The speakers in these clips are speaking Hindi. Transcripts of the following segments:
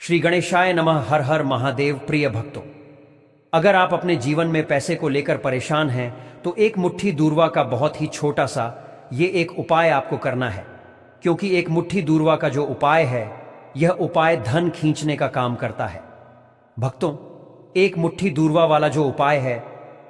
श्री गणेशाय नमः। हर हर महादेव। प्रिय भक्तों, अगर आप अपने जीवन में पैसे को लेकर परेशान हैं तो एक मुट्ठी दूर्वा का बहुत ही छोटा सा ये एक उपाय आपको करना है, क्योंकि एक मुट्ठी दूर्वा का जो उपाय है यह उपाय धन खींचने का काम करता है। भक्तों, एक मुट्ठी दूर्वा वाला जो उपाय है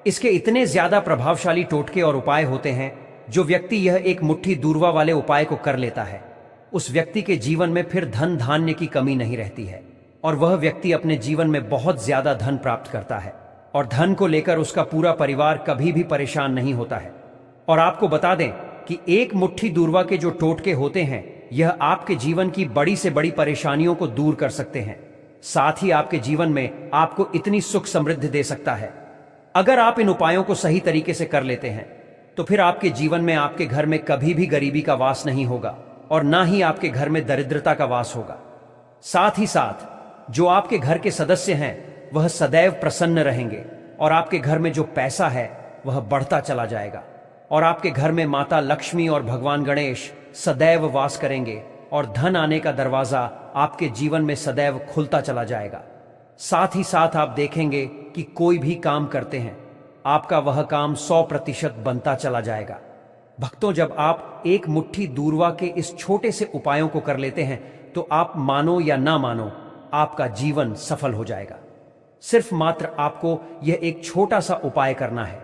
इसके इतने ज्यादा प्रभावशाली टोटके और उपाय होते हैं, जो व्यक्ति यह एक मुट्ठी दूर्वा वाले उपाय को कर लेता है उस व्यक्ति के जीवन में फिर धन धान्य की कमी नहीं रहती है और वह व्यक्ति अपने जीवन में बहुत ज्यादा धन प्राप्त करता है और धन को लेकर उसका पूरा परिवार कभी भी परेशान नहीं होता है। और आपको बता दें कि एक मुट्ठी दूर्वा के जो टोटके होते हैं यह आपके जीवन की बड़ी से बड़ी परेशानियों को दूर कर सकते हैं, साथ ही आपके जीवन में आपको इतनी सुख समृद्धि दे सकता है। अगर आप इन उपायों को सही तरीके से कर लेते हैं तो फिर आपके जीवन में आपके घर में कभी भी गरीबी का वास नहीं होगा और ना ही आपके घर में दरिद्रता का वास होगा। साथ ही साथ जो आपके घर के सदस्य हैं वह सदैव प्रसन्न रहेंगे और आपके घर में जो पैसा है वह बढ़ता चला जाएगा और आपके घर में माता लक्ष्मी और भगवान गणेश सदैव वास करेंगे और धन आने का दरवाजा आपके जीवन में सदैव खुलता चला जाएगा। साथ ही साथ आप देखेंगे कि कोई भी काम करते हैं आपका वह काम 100% बनता चला जाएगा। भक्तों, जब आप एक मुट्ठी दूर्वा के इस छोटे से उपायों को कर लेते हैं तो आप मानो या ना मानो आपका जीवन सफल हो जाएगा। सिर्फ मात्र आपको यह एक छोटा सा उपाय करना है।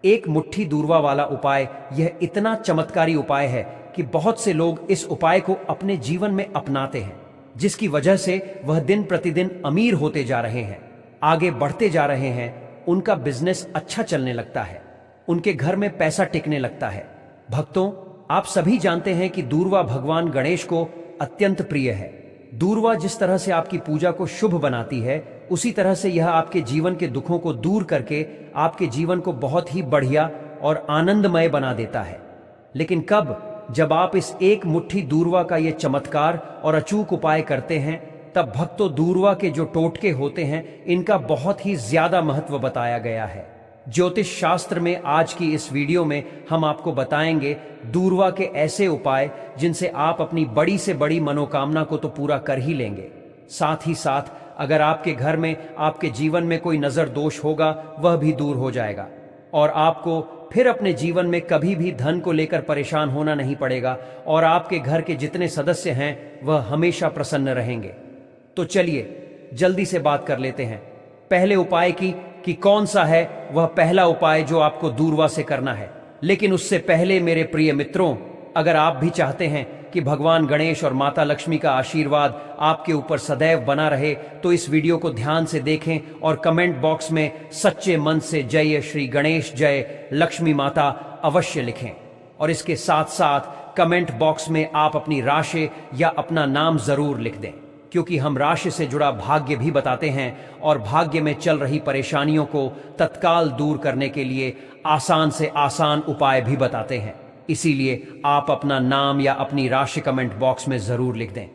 एक मुट्ठी दूर्वा वाला उपाय यह इतना चमत्कारी उपाय है कि बहुत से लोग इस उपाय को अपने जीवन में अपनाते हैं, जिसकी वजह से वह दिन प्रतिदिन अमीर होते जा रहे हैं, आगे बढ़ते जा रहे हैं, उनका बिजनेस अच्छा चलने लगता है, उनके घर में पैसा टिकने लगता है। भक्तों, आप सभी जानते हैं कि दूर्वा भगवान गणेश को अत्यंत प्रिय है। दूर्वा जिस तरह से आपकी पूजा को शुभ बनाती है उसी तरह से यह आपके जीवन के दुखों को दूर करके आपके जीवन को बहुत ही बढ़िया और आनंदमय बना देता है। लेकिन कब? जब आप इस एक मुट्ठी दूर्वा का यह चमत्कार और अचूक उपाय करते हैं, तब भक्तों दूर्वा के जो टोटके होते हैं इनका बहुत ही ज्यादा महत्व बताया गया है। ज्योतिष शास्त्र में आज की इस वीडियो में हम आपको बताएंगे दूर्वा के ऐसे उपाय जिनसे आप अपनी बड़ी से बड़ी मनोकामना को तो पूरा कर ही लेंगे, साथ ही साथ अगर आपके घर में आपके जीवन में कोई नजर दोष होगा वह भी दूर हो जाएगा और आपको फिर अपने जीवन में कभी भी धन को लेकर परेशान होना नहीं पड़ेगा और आपके घर के जितने सदस्य हैं वह हमेशा प्रसन्न रहेंगे। तो चलिए जल्दी से बात कर लेते हैं पहले उपाय की कि कौन सा है वह पहला उपाय जो आपको दूर्वा से करना है। लेकिन उससे पहले मेरे प्रिय मित्रों, अगर आप भी चाहते हैं कि भगवान गणेश और माता लक्ष्मी का आशीर्वाद आपके ऊपर सदैव बना रहे तो इस वीडियो को ध्यान से देखें और कमेंट बॉक्स में सच्चे मन से जय श्री गणेश जय लक्ष्मी माता अवश्य लिखें। और इसके साथ साथ कमेंट बॉक्स में आप अपनी राशि या अपना नाम जरूर लिख दें, क्योंकि हम राशि से जुड़ा भाग्य भी बताते हैं और भाग्य में चल रही परेशानियों को तत्काल दूर करने के लिए आसान से आसान उपाय भी बताते हैं। इसीलिए आप अपना नाम या अपनी राशि कमेंट बॉक्स में जरूर लिख दें।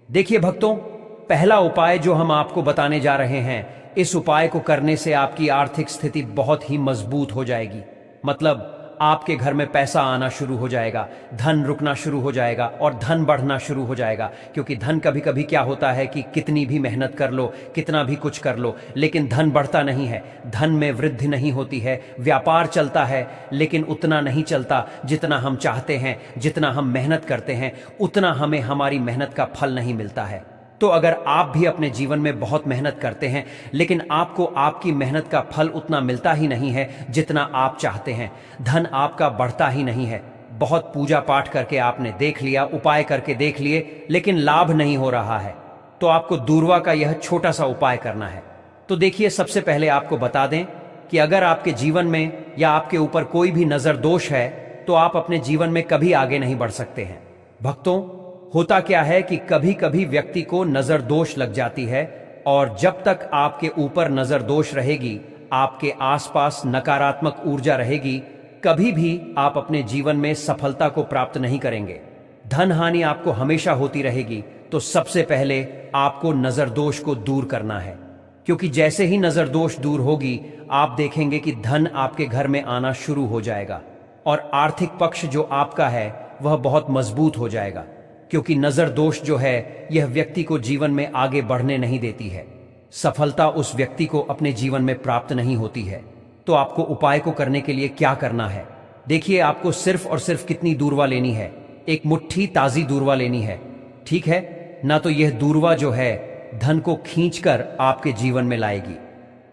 देखिए भक्तों, पहला उपाय जो हम आपको बताने जा रहे हैं, इस उपाय को करने से आपकी आर्थिक स्थिति बहुत ही मजबूत हो जाएगी। मतलब आपके घर में पैसा आना शुरू हो जाएगा, धन रुकना शुरू हो जाएगा और धन बढ़ना शुरू हो जाएगा। क्योंकि धन कभी कभी क्या होता है कि कितनी भी मेहनत कर लो, कितना भी कुछ कर लो, लेकिन धन बढ़ता नहीं है, धन में वृद्धि नहीं होती है। व्यापार चलता है लेकिन उतना नहीं चलता जितना हम चाहते हैं। जितना हम मेहनत करते हैं उतना हमें हमारी मेहनत का फल नहीं मिलता है। तो अगर आप भी अपने जीवन में बहुत मेहनत करते हैं लेकिन आपको आपकी मेहनत का फल उतना मिलता ही नहीं है जितना आप चाहते हैं, धन आपका बढ़ता ही नहीं है, बहुत पूजा पाठ करके आपने देख लिया, उपाय करके देख लिए, लेकिन लाभ नहीं हो रहा है, तो आपको दूर्वा का यह छोटा सा उपाय करना है। तो देखिए, सबसे पहले आपको बता दें कि अगर आपके जीवन में या आपके ऊपर कोई भी नजर दोष है तो आप अपने जीवन में कभी आगे नहीं बढ़ सकते हैं। भक्तों, होता क्या है कि कभी कभी व्यक्ति को नजर दोष लग जाती है और जब तक आपके ऊपर नजर दोष रहेगी, आपके आसपास नकारात्मक ऊर्जा रहेगी, कभी भी आप अपने जीवन में सफलता को प्राप्त नहीं करेंगे। धन हानि आपको हमेशा होती रहेगी। तो सबसे पहले आपको नजर दोष को दूर करना है, क्योंकि जैसे ही नजर दोष दूर होगी आप देखेंगे कि धन आपके घर में आना शुरू हो जाएगा और आर्थिक पक्ष जो आपका है वह बहुत मजबूत हो जाएगा। क्योंकि नजर दोष जो है यह व्यक्ति को जीवन में आगे बढ़ने नहीं देती है। सफलता उस व्यक्ति को अपने जीवन में प्राप्त नहीं होती है। तो आपको उपाय को करने के लिए क्या करना है? देखिए, आपको सिर्फ और सिर्फ कितनी दूर्वा लेनी है? एक मुट्ठी ताजी दूर्वा लेनी है, ठीक है ना? तो यह दूर्वा जो है धन को खींचकर आपके जीवन में लाएगी।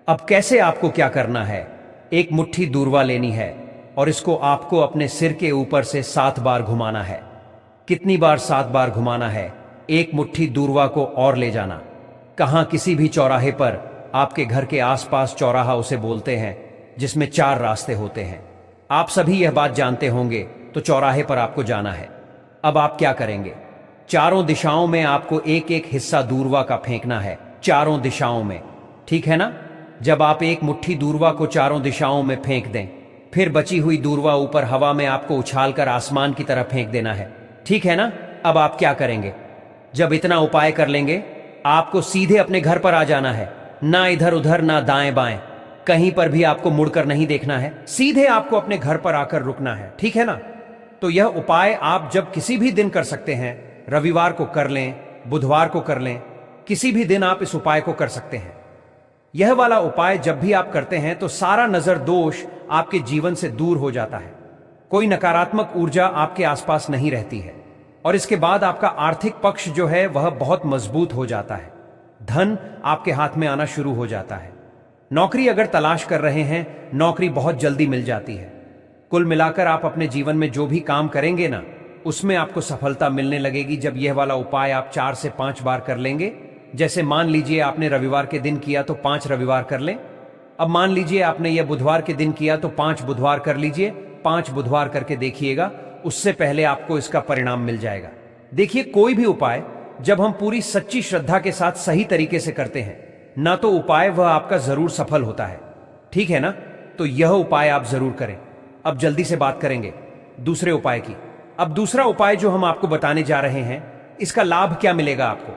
अब कैसे आपको क्या करना है? एक मुट्ठी दूर्वा लेनी है और इसको आपको अपने सिर के ऊपर से 7 बार घुमाना है। कितनी बार? 7 बार घुमाना है। एक मुट्ठी दूर्वा को और ले जाना। कहां? किसी भी चौराहे पर, आपके घर के आसपास चौराहा उसे बोलते हैं, जिसमें 4 रास्ते होते हैं। आप सभी यह बात जानते होंगे। तो चौराहे पर आपको जाना है। अब आप क्या करेंगे? चारों दिशाओं में आपको एक एक हिस्सा दूर्वा का फेंकना है, चारों दिशाओं में, ठीक है ना? जब आप एक मुट्ठी दूर्वा को चारों दिशाओं में फेंक दें, फिर बची हुई दूर्वा ऊपर हवा में आपको उछालकर आसमान की तरफ फेंक देना है, ठीक है ना? अब आप क्या करेंगे? जब इतना उपाय कर लेंगे, आपको सीधे अपने घर पर आ जाना है। ना इधर उधर, ना दाएं बाएं, कहीं पर भी आपको मुड़कर नहीं देखना है। सीधे आपको अपने घर पर आकर रुकना है, ठीक है ना? तो यह उपाय आप जब किसी भी दिन कर सकते हैं। रविवार को कर लें, बुधवार को कर लें, किसी भी दिन आप इस उपाय को कर सकते हैं। यह वाला उपाय जब भी आप करते हैं तो सारा नजर दोष आपके जीवन से दूर हो जाता है। कोई नकारात्मक ऊर्जा आपके आसपास नहीं रहती है और इसके बाद आपका आर्थिक पक्ष जो है वह बहुत मजबूत हो जाता है। धन आपके हाथ में आना शुरू हो जाता है। नौकरी अगर तलाश कर रहे हैं, नौकरी बहुत जल्दी मिल जाती है। कुल मिलाकर आप अपने जीवन में जो भी काम करेंगे ना, उसमें आपको सफलता मिलने लगेगी जब यह वाला उपाय आप 4 से 5 बार कर लेंगे। जैसे मान लीजिए आपने रविवार के दिन किया तो 5 रविवार कर लें। अब मान लीजिए आपने यह बुधवार के दिन किया तो 5 बुधवार कर लीजिए। 5 बुधवार करके देखिएगा, उससे पहले आपको इसका परिणाम मिल जाएगा। देखिए, कोई भी उपाय जब हम पूरी सच्ची श्रद्धा के साथ सही तरीके से करते हैं ना, तो उपाय वह आपका जरूर सफल होता है, ठीक है ना? तो यह उपाय आप जरूर करें। अब जल्दी से बात करेंगे दूसरे उपाय की। अब दूसरा उपाय जो हम आपको बताने जा रहे हैं, इसका लाभ क्या मिलेगा आपको?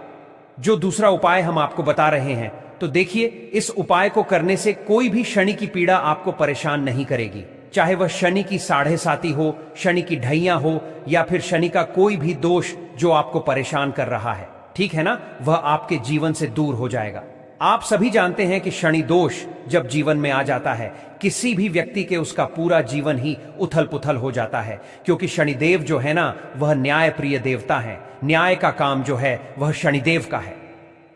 जो दूसरा उपाय हम आपको बता रहे हैं, तो देखिए, इस उपाय को करने से कोई भी शनि की पीड़ा आपको परेशान नहीं करेगी। चाहे वह शनि की 7.5 हो, शनि की ढैया हो, या फिर शनि का कोई भी दोष जो आपको परेशान कर रहा है, ठीक है ना? वह आपके जीवन से दूर हो जाएगा। आप सभी जानते हैं कि शनि दोष जब जीवन में आ जाता है, किसी भी व्यक्ति के उसका पूरा जीवन ही उथल पुथल हो जाता है। क्योंकि शनिदेव जो है ना, वह न्याय प्रिय देवता है। न्याय का काम जो है वह शनिदेव का है।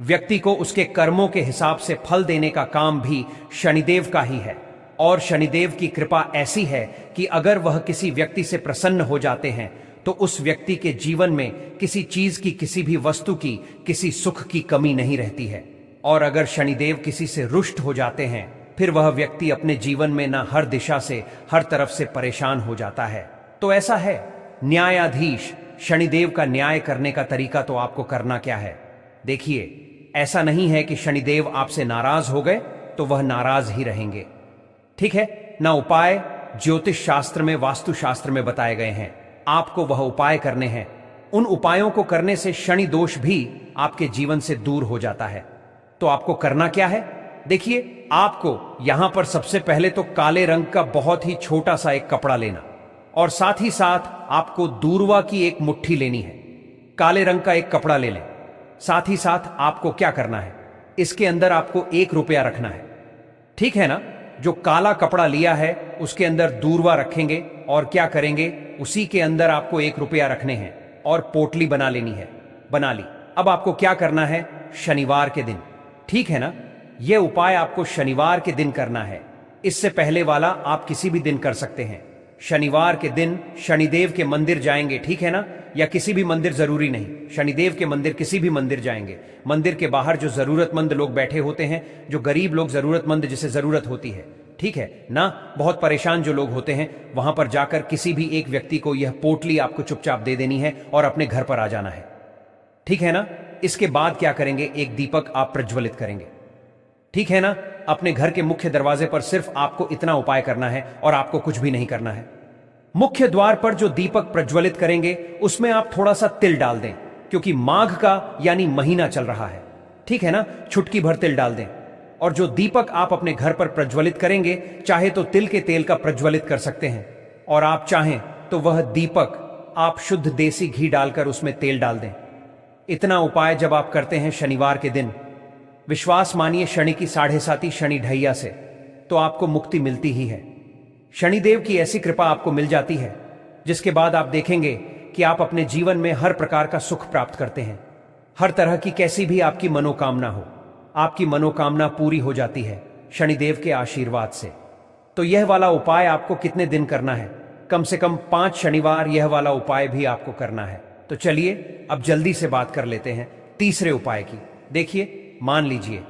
व्यक्ति को उसके कर्मों के हिसाब से फल देने का काम भी शनिदेव का ही है। और शनिदेव की कृपा ऐसी है कि अगर वह किसी व्यक्ति से प्रसन्न हो जाते हैं तो उस व्यक्ति के जीवन में किसी चीज की, किसी भी वस्तु की, किसी सुख की कमी नहीं रहती है। और अगर शनिदेव किसी से रुष्ट हो जाते हैं, फिर वह व्यक्ति अपने जीवन में ना हर दिशा से, हर तरफ से परेशान हो जाता है। तो ऐसा है, न्यायाधीश शनिदेव का न्याय करने का तरीका तो आपको करना क्या है? देखिए, ऐसा नहीं है कि शनिदेव आपसे नाराज हो गए तो वह नाराज ही रहेंगे, ठीक है ना? उपाय ज्योतिष शास्त्र में, वास्तु शास्त्र में बताए गए हैं। आपको वह उपाय करने हैं। उन उपायों को करने से शनि दोष भी आपके जीवन से दूर हो जाता है। तो आपको करना क्या है? देखिए, आपको यहां पर सबसे पहले तो काले रंग का बहुत ही छोटा सा एक कपड़ा लेना और साथ ही साथ आपको दूर्वा की एक मुट्ठी लेनी है। काले रंग का एक कपड़ा ले लें। साथ ही साथ आपको क्या करना है? इसके अंदर आपको 1 रुपया रखना है, ठीक है ना? जो काला कपड़ा लिया है उसके अंदर दूर्वा रखेंगे और क्या करेंगे, उसी के अंदर आपको 1 रुपया रखने हैं और पोटली बना लेनी है। बना ली। अब आपको क्या करना है? शनिवार के दिन, ठीक है ना? यह उपाय आपको शनिवार के दिन करना है। इससे पहले वाला आप किसी भी दिन कर सकते हैं। शनिवार के दिन शनिदेव के मंदिर जाएंगे, ठीक है ना? या किसी भी मंदिर, जरूरी नहीं, शनिदेव के मंदिर, किसी भी मंदिर जाएंगे। मंदिर के बाहर जो जरूरतमंद लोग बैठे होते हैं, जो गरीब लोग, जरूरतमंद जिसे जरूरत होती है, ठीक है ना, बहुत परेशान जो लोग होते हैं, वहां पर जाकर किसी भी एक व्यक्ति को यह पोटली आपको चुपचाप दे देनी है और अपने घर पर आ जाना है, ठीक है ना? इसके बाद क्या करेंगे? एक दीपक आप प्रज्वलित करेंगे, ठीक है ना? अपने घर के मुख्य दरवाजे पर सिर्फ आपको इतना उपाय करना है और आपको कुछ भी नहीं करना है। मुख्य द्वार पर जो दीपक प्रज्वलित करेंगे उसमें आप थोड़ा सा तिल डाल दें, क्योंकि माघ का यानी महीना चल रहा है, ठीक है ना? चुटकी भर तिल डाल दें। और जो दीपक आप अपने घर पर प्रज्वलित करेंगे, चाहे तो तिल के तेल का प्रज्वलित कर सकते हैं और आप चाहें तो वह दीपक आप शुद्ध देसी घी डालकर उसमें तेल डाल दें। इतना उपाय जब आप करते हैं शनिवार के दिन, विश्वास मानिए शनि की 7.5 शनि ढैया से, तो आपको मुक्ति मिलती ही है। शनिदेव की ऐसी कृपा आपको मिल जाती है जिसके बाद आप देखेंगे कि आप अपने जीवन में हर प्रकार का सुख प्राप्त करते हैं। हर तरह की कैसी भी आपकी मनोकामना हो, आपकी मनोकामना पूरी हो जाती है शनिदेव के आशीर्वाद से। तो यह वाला उपाय आपको कितने दिन करना है? कम से कम 5 शनिवार यह वाला उपाय भी आपको करना है। तो चलिए अब जल्दी से बात कर लेते हैं तीसरे उपाय की। देखिए, मान लीजिए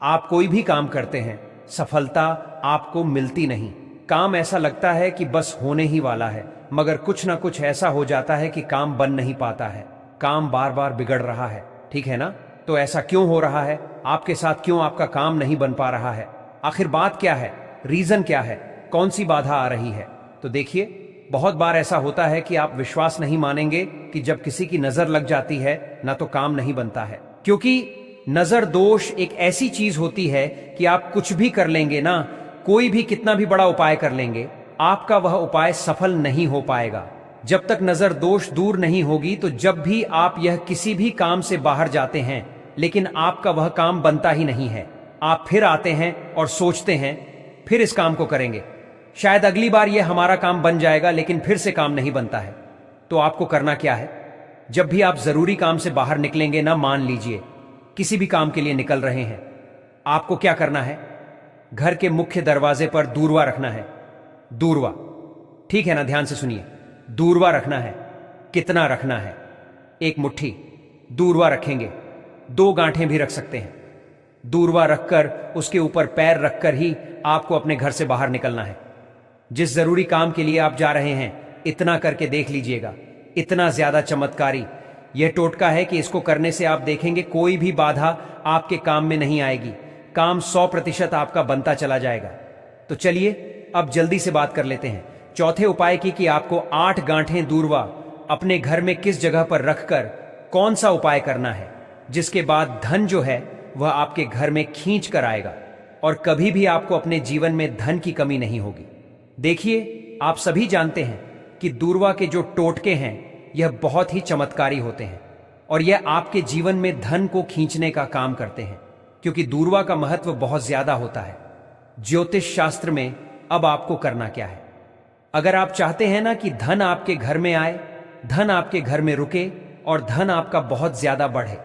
आप कोई भी काम करते हैं, सफलता आपको मिलती नहीं। काम ऐसा लगता है कि बस होने ही वाला है, मगर कुछ ना कुछ ऐसा हो जाता है कि काम बन नहीं पाता है, काम बार बार बिगड़ रहा है। ठीक है ना? तो ऐसा क्यों हो रहा है आपके साथ? क्यों आपका काम नहीं बन पा रहा है? आखिर बात क्या है? रीजन क्या है? कौन सी बाधा आ रही है? तो देखिए, बहुत बार ऐसा होता है कि आप विश्वास नहीं मानेंगे कि जब किसी की नजर लग जाती है ना, तो काम नहीं बनता है। क्योंकि नजर दोष एक ऐसी चीज होती है कि आप कुछ भी कर लेंगे ना, कोई भी कितना भी बड़ा उपाय कर लेंगे, आपका वह उपाय सफल नहीं हो पाएगा जब तक नजर दोष दूर नहीं होगी। तो जब भी आप यह किसी भी काम से बाहर जाते हैं लेकिन आपका वह काम बनता ही नहीं है, आप फिर आते हैं और सोचते हैं फिर इस काम को करेंगे, शायद अगली बार यह हमारा काम बन जाएगा, लेकिन फिर से काम नहीं बनता है। तो आपको करना क्या है? जब भी आप जरूरी काम से बाहर निकलेंगे ना, मान लीजिए किसी भी काम के लिए निकल रहे हैं, आपको क्या करना है? घर के मुख्य दरवाजे पर दूरवा रखना है। दूरवा, ठीक है ना? ध्यान से सुनिए, दूरवा रखना है। कितना रखना है? 1 मुट्ठी दूरवा रखेंगे। 2 गांठें भी रख सकते हैं। दूरवा रखकर उसके ऊपर पैर रखकर ही आपको अपने घर से बाहर निकलना है। जिस जरूरी काम के लिए आप जा रहे हैं, इतना करके देख लीजिएगा। इतना ज्यादा चमत्कारी यह टोटका है कि इसको करने से आप देखेंगे कोई भी बाधा आपके काम में नहीं आएगी। काम 100% आपका बनता चला जाएगा। तो चलिए अब जल्दी से बात कर लेते हैं चौथे उपाय की कि आपको 8 गांठें दूरवा अपने घर में किस जगह पर रखकर कौन सा उपाय करना है, जिसके बाद धन जो है वह आपके घर में खींच कर आएगा और कभी भी आपको अपने जीवन में धन की कमी नहीं होगी। देखिए, आप सभी जानते हैं कि दूरवा के जो टोटके हैं यह बहुत ही चमत्कारी होते हैं और यह आपके जीवन में धन को खींचने का काम करते हैं, क्योंकि दूरवा का महत्व बहुत ज्यादा होता है ज्योतिष शास्त्र में। अब आपको करना क्या है? अगर आप चाहते हैं ना कि धन आपके घर में आए, धन आपके घर में रुके और धन आपका बहुत ज्यादा बढ़े,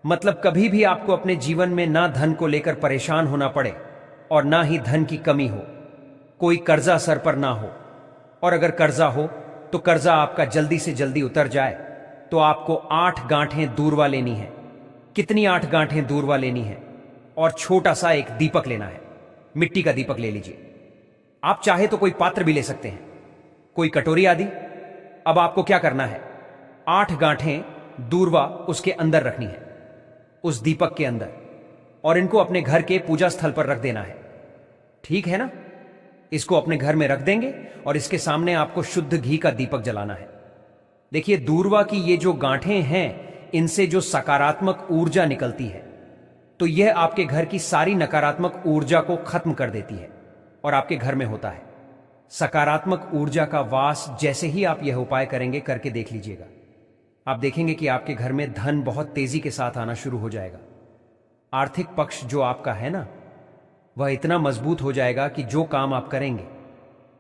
मतलब कभी भी आपको अपने जीवन में ना धन को लेकर परेशान होना पड़े और ना ही धन की कमी हो, कोई कर्जा सर पर ना हो, और अगर कर्जा हो तो कर्जा आपका जल्दी से जल्दी उतर जाए, तो आपको 8 गांठें दूरवा लेनी है। कितनी 8 गांठें दूरवा लेनी है? और छोटा सा एक दीपक लेना है। मिट्टी का दीपक ले लीजिए। आप चाहे तो कोई पात्र भी ले सकते हैं, कोई कटोरी आदि। अब आपको क्या करना है? 8 गांठें दूरवा उसके अंदर रखनी है, उस दीपक के अंदर, और इनको अपने घर के पूजा स्थल पर रख देना है। ठीक है ना? इसको अपने घर में रख देंगे और इसके सामने आपको शुद्ध घी का दीपक जलाना है। देखिए, दूरवा की ये जो गांठें हैं, इनसे जो सकारात्मक ऊर्जा निकलती है, तो यह आपके घर की सारी नकारात्मक ऊर्जा को खत्म कर देती है और आपके घर में होता है सकारात्मक ऊर्जा का वास। जैसे ही आप यह उपाय करेंगे, करके देख लीजिएगा, आप देखेंगे कि आपके घर में धन बहुत तेजी के साथ आना शुरू हो जाएगा। आर्थिक पक्ष जो आपका है ना, वह इतना मजबूत हो जाएगा कि जो काम आप करेंगे,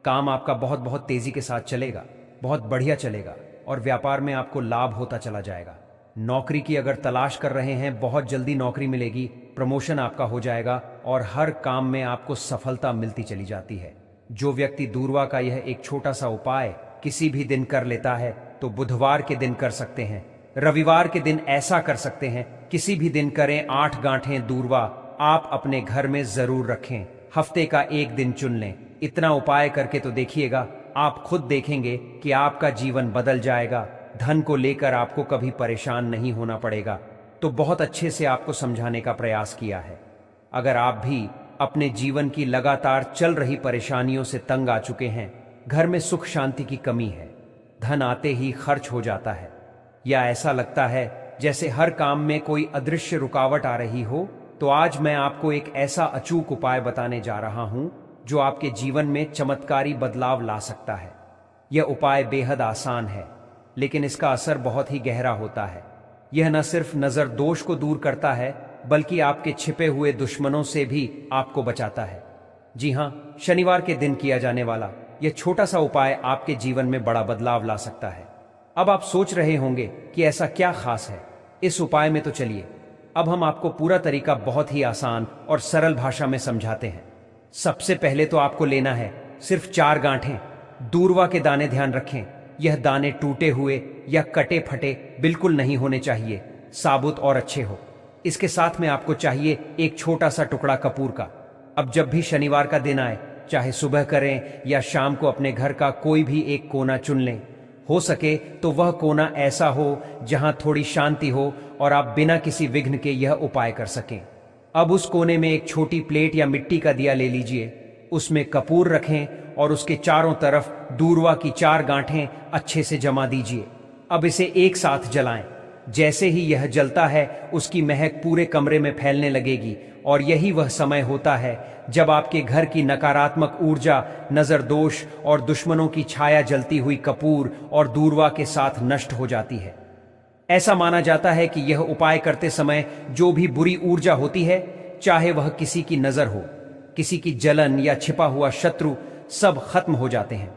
काम आपका बहुत बहुत तेजी के साथ चलेगा, बहुत बढ़िया चलेगा और व्यापार में आपको लाभ होता चला जाएगा। नौकरी की अगर तलाश कर रहे हैं, बहुत जल्दी नौकरी मिलेगी, प्रमोशन आपका हो जाएगा और हर काम में आपको सफलता मिलती चली जाती है। जो व्यक्ति दूरवा का यह एक छोटा सा उपाय किसी भी दिन कर लेता है, तो बुधवार के दिन कर सकते हैं, रविवार के दिन ऐसा कर सकते हैं, किसी भी दिन करें। 8 गांठें दूरवा आप अपने घर में जरूर रखें। हफ्ते का एक दिन चुन लें। इतना उपाय करके तो देखिएगा, आप खुद देखेंगे कि आपका जीवन बदल जाएगा। धन को लेकर आपको कभी परेशान नहीं होना पड़ेगा। तो बहुत अच्छे से आपको समझाने का प्रयास किया है। अगर आप भी अपने जीवन की लगातार चल रही परेशानियों से तंग आ चुके हैं, घर में सुख शांति की कमी है, धन आते ही खर्च हो जाता है, या ऐसा लगता है जैसे हर काम में कोई अदृश्य रुकावट आ रही हो, तो आज मैं आपको एक ऐसा अचूक उपाय बताने जा रहा हूं जो आपके जीवन में चमत्कारी बदलाव ला सकता है। यह उपाय बेहद आसान है लेकिन इसका असर बहुत ही गहरा होता है। यह न सिर्फ नजर दोष को दूर करता है, बल्कि आपके छिपे हुए दुश्मनों से भी आपको बचाता है। जी हां, शनिवार के दिन किया जाने वाला यह छोटा सा उपाय आपके जीवन में बड़ा बदलाव ला सकता है। अब आप सोच रहे होंगे कि ऐसा क्या खास है इस उपाय में, तो चलिए अब हम आपको पूरा तरीका बहुत ही आसान और सरल भाषा में समझाते हैं। सबसे पहले तो आपको लेना है सिर्फ 4 गांठें दूर्वा के दाने। ध्यान रखें, यह दाने टूटे हुए या कटे फटे बिल्कुल नहीं होने चाहिए, साबुत और अच्छे हो। इसके साथ में आपको चाहिए एक छोटा सा टुकड़ा कपूर का। अब जब भी शनिवार का दिन आए, चाहे सुबह करें या शाम को, अपने घर का कोई भी एक कोना चुन लें। हो सके तो वह कोना ऐसा हो जहां थोड़ी शांति हो और आप बिना किसी विघ्न के यह उपाय कर सकें। अब उस कोने में एक छोटी प्लेट या मिट्टी का दिया ले लीजिए, उसमें कपूर रखें और उसके चारों तरफ दूर्वा की 4 गांठें अच्छे से जमा दीजिए। अब इसे एक साथ जलाएं। जैसे ही यह जलता है, उसकी महक पूरे कमरे में फैलने लगेगी और यही वह समय होता है जब आपके घर की नकारात्मक ऊर्जा, नजर दोष और दुश्मनों की छाया जलती हुई कपूर और दूर्वा के साथ नष्ट हो जाती है। ऐसा माना जाता है कि यह उपाय करते समय जो भी बुरी ऊर्जा होती है, चाहे वह किसी की नजर हो, किसी की जलन या छिपा हुआ शत्रु, सब खत्म हो जाते हैं।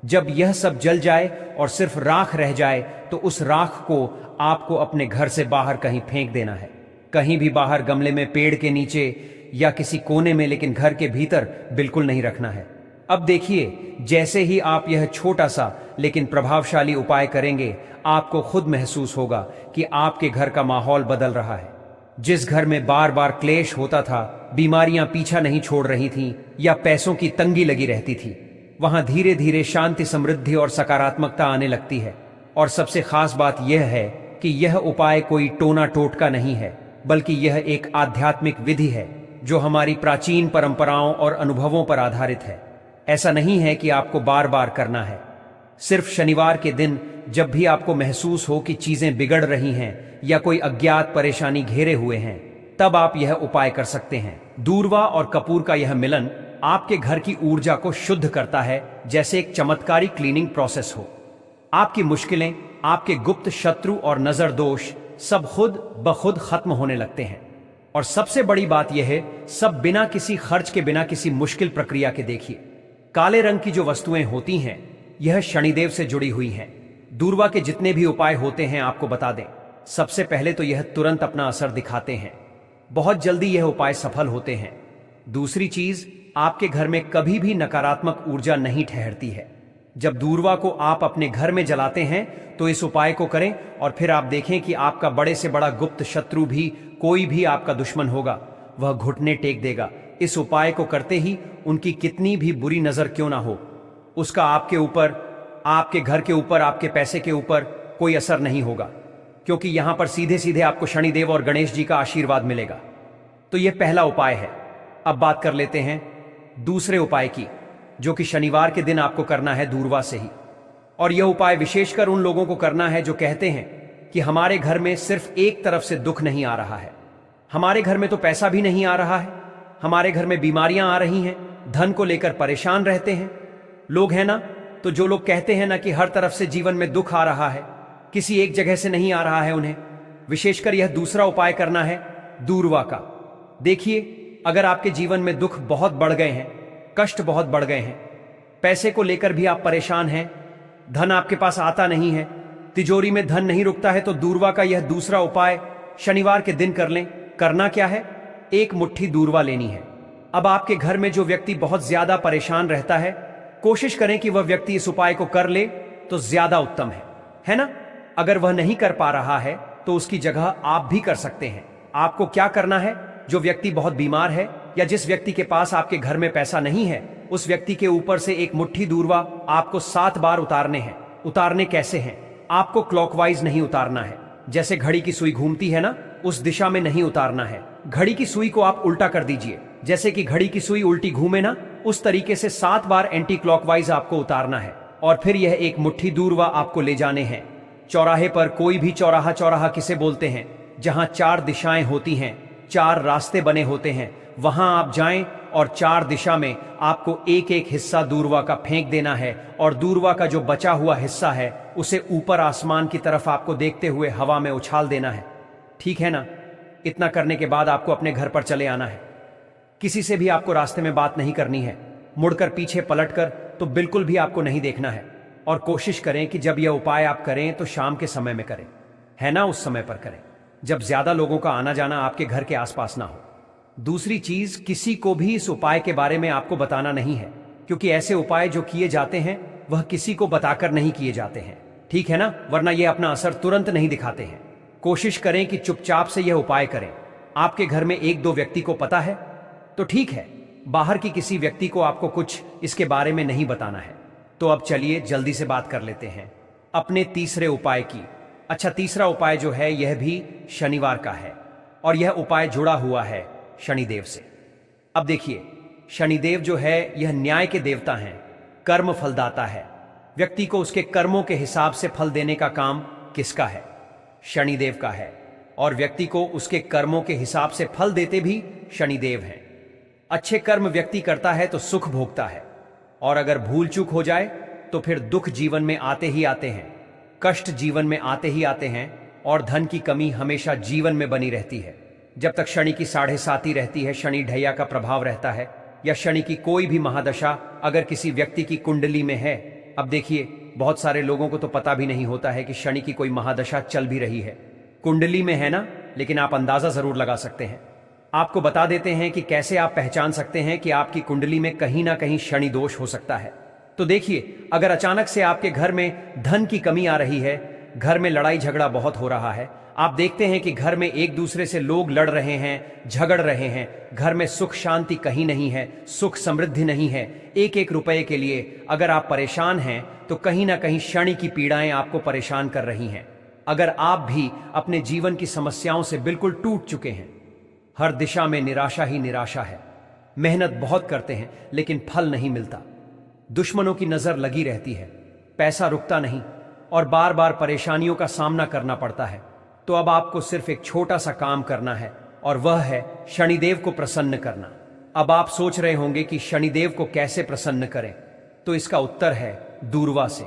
जब यह सब जल जाए और सिर्फ राख रह जाए, तो उस राख को आपको अपने घर से बाहर कहीं फेंक देना है। कहीं भी बाहर, गमले में, पेड़ के नीचे या किसी कोने में, लेकिन घर के भीतर बिल्कुल नहीं रखना है। अब देखिए, जैसे ही आप यह छोटा सा लेकिन प्रभावशाली उपाय करेंगे, आपको खुद महसूस होगा कि आपके घर का माहौल बदल रहा है। जिस घर में बार बार क्लेश होता था, बीमारियां पीछा नहीं छोड़ रही थीं या पैसों की तंगी लगी रहती थी, वहां धीरे धीरे शांति, समृद्धि और सकारात्मकता आने लगती है। और सबसे खास बात यह है कि यह उपाय कोई टोना टोटका नहीं है, बल्कि यह एक आध्यात्मिक विधि है जो हमारी प्राचीन परंपराओं और अनुभवों पर आधारित है। ऐसा नहीं है कि आपको बार बार करना है। सिर्फ शनिवार के दिन, जब भी आपको महसूस हो कि चीजें बिगड़ रही हैं या कोई अज्ञात परेशानी घेरे हुए हैं, तब आप यह उपाय कर सकते हैं। दूर्वा और कपूर का यह मिलन आपके घर की ऊर्जा को शुद्ध करता है, जैसे एक चमत्कारी क्लीनिंग प्रोसेस हो। आपकी मुश्किलें, आपके गुप्त शत्रु और नजर दोष सब खुद ब खुद खत्म होने लगते हैं। और सबसे बड़ी बात यह है, सब बिना किसी खर्च के, बिना किसी मुश्किल प्रक्रिया के। देखिए, काले रंग की जो वस्तुएं होती हैं, यह शनिदेव से जुड़ी हुई हैं। दूर्वा के जितने भी उपाय होते हैं, आपको बता दें, सबसे पहले तो यह तुरंत अपना असर दिखाते हैं। बहुत जल्दी यह उपाय सफल होते हैं। दूसरी चीज, आपके घर में कभी भी नकारात्मक ऊर्जा नहीं ठहरती है। जब दूर्वा को आप अपने घर में जलाते हैं, तो इस उपाय को करें और फिर आप देखें कि आपका बड़े से बड़ा गुप्त शत्रु भी, कोई भी आपका दुश्मन होगा, वह घुटने टेक देगा। इस उपाय को करते ही उनकी कितनी भी बुरी नजर क्यों ना हो, उसका आपके ऊपर, आपके घर के ऊपर, आपके पैसे के ऊपर कोई असर नहीं होगा, क्योंकि यहां पर सीधे सीधे आपको शनिदेव और गणेश जी का आशीर्वाद मिलेगा। तो यह पहला उपाय है। अब बात कर लेते हैं दूसरे उपाय की, जो कि शनिवार के दिन आपको करना है दूर्वा से ही। और यह उपाय विशेषकर उन लोगों को करना है जो कहते हैं कि हमारे घर में सिर्फ एक तरफ से दुख नहीं आ रहा है, हमारे घर में तो पैसा भी नहीं आ रहा है, हमारे घर में बीमारियां आ रही हैं, धन को लेकर परेशान रहते हैं लोग, है ना। तो जो लोग कहते हैं ना कि हर तरफ से जीवन में दुख आ रहा है, किसी एक जगह से नहीं आ रहा है, उन्हें विशेषकर यह दूसरा उपाय करना है दूर्वा का। देखिए, अगर आपके जीवन में दुख बहुत बढ़ गए हैं, कष्ट बहुत बढ़ गए हैं, पैसे को लेकर भी आप परेशान हैं, धन आपके पास आता नहीं है, तिजोरी में धन नहीं रुकता है, तो दूर्वा का यह दूसरा उपाय शनिवार के दिन कर लें। करना क्या है, एक मुट्ठी दूर्वा लेनी है। अब आपके घर में जो व्यक्ति बहुत ज्यादा परेशान रहता है, कोशिश करें कि वह व्यक्ति इस उपाय को कर ले तो ज्यादा उत्तम है ना। अगर वह नहीं कर पा रहा है, तो उसकी जगह आप भी कर सकते हैं। आपको क्या करना है, जो व्यक्ति बहुत बीमार है या जिस व्यक्ति के पास आपके घर में पैसा नहीं है, उस व्यक्ति के ऊपर से एक मुट्ठी दूर्वा आपको 7 बार उतारने हैं। उतारने कैसे हैं, आपको क्लॉकवाइज नहीं उतारना है, जैसे घड़ी की सुई घूमती है ना, उस दिशा में नहीं उतारना है। घड़ी की सुई को आप उल्टा कर दीजिए, जैसे कि घड़ी की सुई उल्टी घूमे ना, उस तरीके से 7 बार एंटी क्लॉकवाइज आपको उतारना है। और फिर यह एक मुट्ठी दूर्वा आपको ले जाने हैं चौराहे पर। कोई भी चौराहा, चौराहा किसे बोलते हैं, जहां 4 दिशाएं होती हैं, 4 रास्ते बने होते हैं, वहां आप जाएं और 4 दिशा में आपको एक एक हिस्सा दूर्वा का फेंक देना है और दूर्वा का जो बचा हुआ हिस्सा है उसे ऊपर आसमान की तरफ आपको देखते हुए हवा में उछाल देना है। ठीक है ना? इतना करने के बाद आपको अपने घर पर चले आना है। किसी से भी आपको रास्ते में बात नहीं करनी है। मुड़कर पीछे पलटकर तो बिल्कुल भी आपको नहीं देखना है। और कोशिश करें कि जब यह उपाय आप करें तो शाम के समय में करें, है ना? उस समय पर करें जब ज्यादा लोगों का आना जाना आपके घर के आसपास ना हो। दूसरी चीज, किसी को भी इस उपाय के बारे में आपको बताना नहीं है, क्योंकि ऐसे उपाय जो किए जाते हैं वह किसी को बताकर नहीं किए जाते हैं। ठीक है ना? वरना यह अपना असर तुरंत नहीं दिखाते हैं। कोशिश करें कि चुपचाप से यह उपाय करें। आपके घर में 1-2 व्यक्ति को पता है तो ठीक है, बाहर की किसी व्यक्ति को आपको कुछ इसके बारे में नहीं बताना है। तो अब चलिए जल्दी से बात कर लेते हैं अपने तीसरे उपाय की। अच्छा, तीसरा उपाय जो है यह भी शनिवार का है और यह उपाय जुड़ा हुआ है शनिदेव से। अब देखिए, शनिदेव जो है यह न्याय के देवता हैं, कर्म फलदाता है। व्यक्ति को उसके कर्मों के हिसाब से फल देने का काम किसका है? शनिदेव का है। और व्यक्ति को उसके कर्मों के हिसाब से फल देते भी शनिदेव हैं। अच्छे कर्म व्यक्ति करता है तो सुख भोगता है, और अगर भूल चूक हो जाए तो फिर दुख जीवन में आते ही आते हैं, कष्ट जीवन में आते ही आते हैं, और धन की कमी हमेशा जीवन में बनी रहती है। जब तक शनि की 7.5 रहती है, शनि ढैया का प्रभाव रहता है, या शनि की कोई भी महादशा अगर किसी व्यक्ति की कुंडली में है। अब देखिए, बहुत सारे लोगों को तो पता भी नहीं होता है कि शनि की कोई महादशा चल भी रही है। कुंडली में है ना, लेकिन आप अंदाजा जरूर लगा सकते हैं। आपको बता देते हैं कि कैसे आप पहचान सकते हैं कि आपकी कुंडली में कहीं ना कहीं शनि दोष हो सकता है। तो देखिए, अगर अचानक से आपके घर में धन की कमी आ रही है, घर में लड़ाई झगड़ा बहुत हो रहा है, आप देखते हैं कि घर में एक दूसरे से लोग लड़ रहे हैं, झगड़ रहे हैं, घर में सुख शांति कहीं नहीं है, सुख समृद्धि नहीं है, एक एक रुपए के लिए अगर आप परेशान हैं तो कहीं ना कहीं शनि की पीड़ाएं आपको परेशान कर रही हैं। अगर आप भी अपने जीवन की समस्याओं से बिल्कुल टूट चुके हैं, हर दिशा में निराशा ही निराशा है, मेहनत बहुत करते हैं लेकिन फल नहीं मिलता, दुश्मनों की नजर लगी रहती है, पैसा रुकता नहीं और बार बार परेशानियों का सामना करना पड़ता है, तो अब आपको सिर्फ एक छोटा सा काम करना है, और वह है शनिदेव को प्रसन्न करना। अब आप सोच रहे होंगे कि शनिदेव को कैसे प्रसन्न करें, तो इसका उत्तर है दूर्वा से।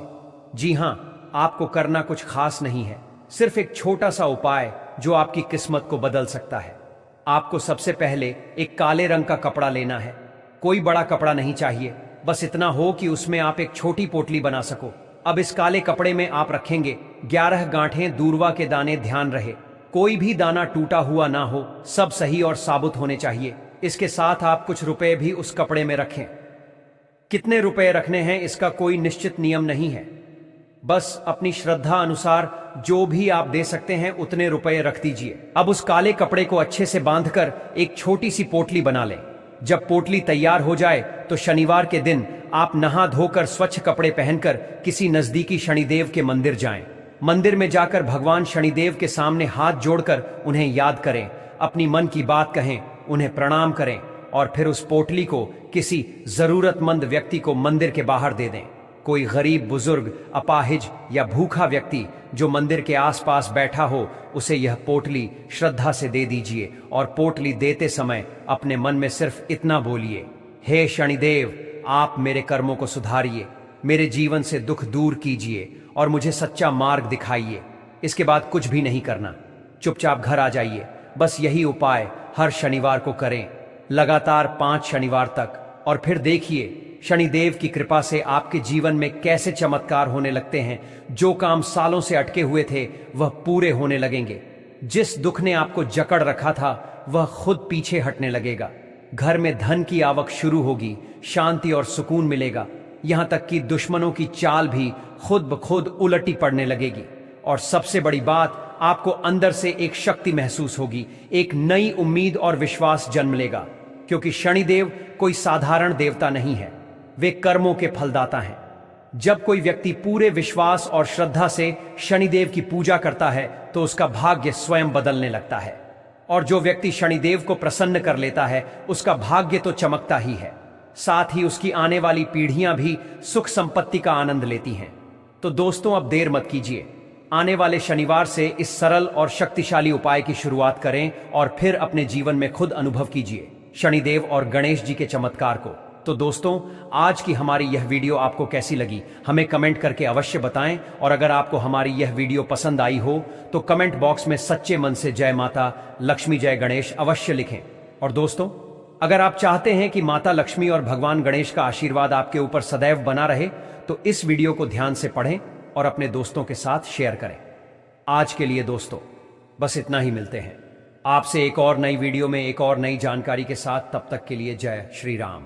जी हां, आपको करना कुछ खास नहीं है, सिर्फ एक छोटा सा उपाय जो आपकी किस्मत को बदल सकता है। आपको सबसे पहले एक काले रंग का कपड़ा लेना है। कोई बड़ा कपड़ा नहीं चाहिए, बस इतना हो कि उसमें आप एक छोटी पोटली बना सको। अब इस काले कपड़े में आप रखेंगे 11 गांठें दूर्वा के दाने। ध्यान रहे, कोई भी दाना टूटा हुआ ना हो, सब सही और साबुत होने चाहिए। इसके साथ आप कुछ रुपए भी उस कपड़े में रखें। कितने रुपए रखने हैं इसका कोई निश्चित नियम नहीं है, बस अपनी श्रद्धा अनुसार जो भी आप दे सकते हैं उतने रुपए रख दीजिए। अब उस काले कपड़े को अच्छे से बांधकर एक छोटी सी पोटली बना लें। जब पोटली तैयार हो जाए तो शनिवार के दिन आप नहा धोकर स्वच्छ कपड़े पहनकर किसी नजदीकी शनिदेव के मंदिर जाएं। मंदिर में जाकर भगवान शनिदेव के सामने हाथ जोड़कर उन्हें याद करें, अपनी मन की बात कहें, उन्हें प्रणाम करें और फिर उस पोटली को किसी जरूरतमंद व्यक्ति को मंदिर के बाहर दे दें। कोई गरीब, बुजुर्ग, अपाहिज या भूखा व्यक्ति जो मंदिर के आसपास बैठा हो, उसे यह पोटली श्रद्धा से दे दीजिए और पोटली देते समय अपने मन में सिर्फ इतना बोलिए, हे शनिदेव, आप मेरे कर्मों को सुधारिए, मेरे जीवन से दुख दूर कीजिए और मुझे सच्चा मार्ग दिखाइए। इसके बाद कुछ भी नहीं करना, चुपचाप घर आ जाइए। बस यही उपाय हर शनिवार को करें, लगातार 5 शनिवार तक, और फिर देखिए शनिदेव की कृपा से आपके जीवन में कैसे चमत्कार होने लगते हैं। जो काम सालों से अटके हुए थे वह पूरे होने लगेंगे। जिस दुख ने आपको जकड़ रखा था वह खुद पीछे हटने लगेगा। घर में धन की आवक शुरू होगी, शांति और सुकून मिलेगा। यहां तक कि दुश्मनों की चाल भी खुद ब खुद उलटी पड़ने लगेगी। और सबसे बड़ी बात, आपको अंदर से एक शक्ति महसूस होगी, एक नई उम्मीद और विश्वास जन्म लेगा, क्योंकि शनिदेव कोई साधारण देवता नहीं है, वे कर्मों के फलदाता हैं। जब कोई व्यक्ति पूरे विश्वास और श्रद्धा से शनिदेव की पूजा करता है तो उसका भाग्य स्वयं बदलने लगता है, और जो व्यक्ति शनिदेव को प्रसन्न कर लेता है उसका भाग्य तो चमकता ही है, साथ ही उसकी आने वाली पीढ़ियां भी सुख संपत्ति का आनंद लेती हैं। तो दोस्तों, अब देर मत कीजिए, आने वाले शनिवार से इस सरल और शक्तिशाली उपाय की शुरुआत करें और फिर अपने जीवन में खुद अनुभव कीजिए। शनिदेव और गणेश जी के चमत्कार को। तो दोस्तों, आज की हमारी यह वीडियो आपको कैसी लगी हमें कमेंट करके अवश्य बताएं, और अगर आपको हमारी यह वीडियो पसंद आई हो तो कमेंट बॉक्स में सच्चे मन से जय माता लक्ष्मी जय गणेश अवश्य लिखें। और दोस्तों, अगर आप चाहते हैं कि माता लक्ष्मी और भगवान गणेश का आशीर्वाद आपके ऊपर सदैव बना रहे तो इस वीडियो को ध्यान से पढ़ें और अपने दोस्तों के साथ शेयर करें। आज के लिए दोस्तों बस इतना ही, मिलते हैं आपसे एक और नई वीडियो में एक और नई जानकारी के साथ। तब तक के लिए जय श्री राम।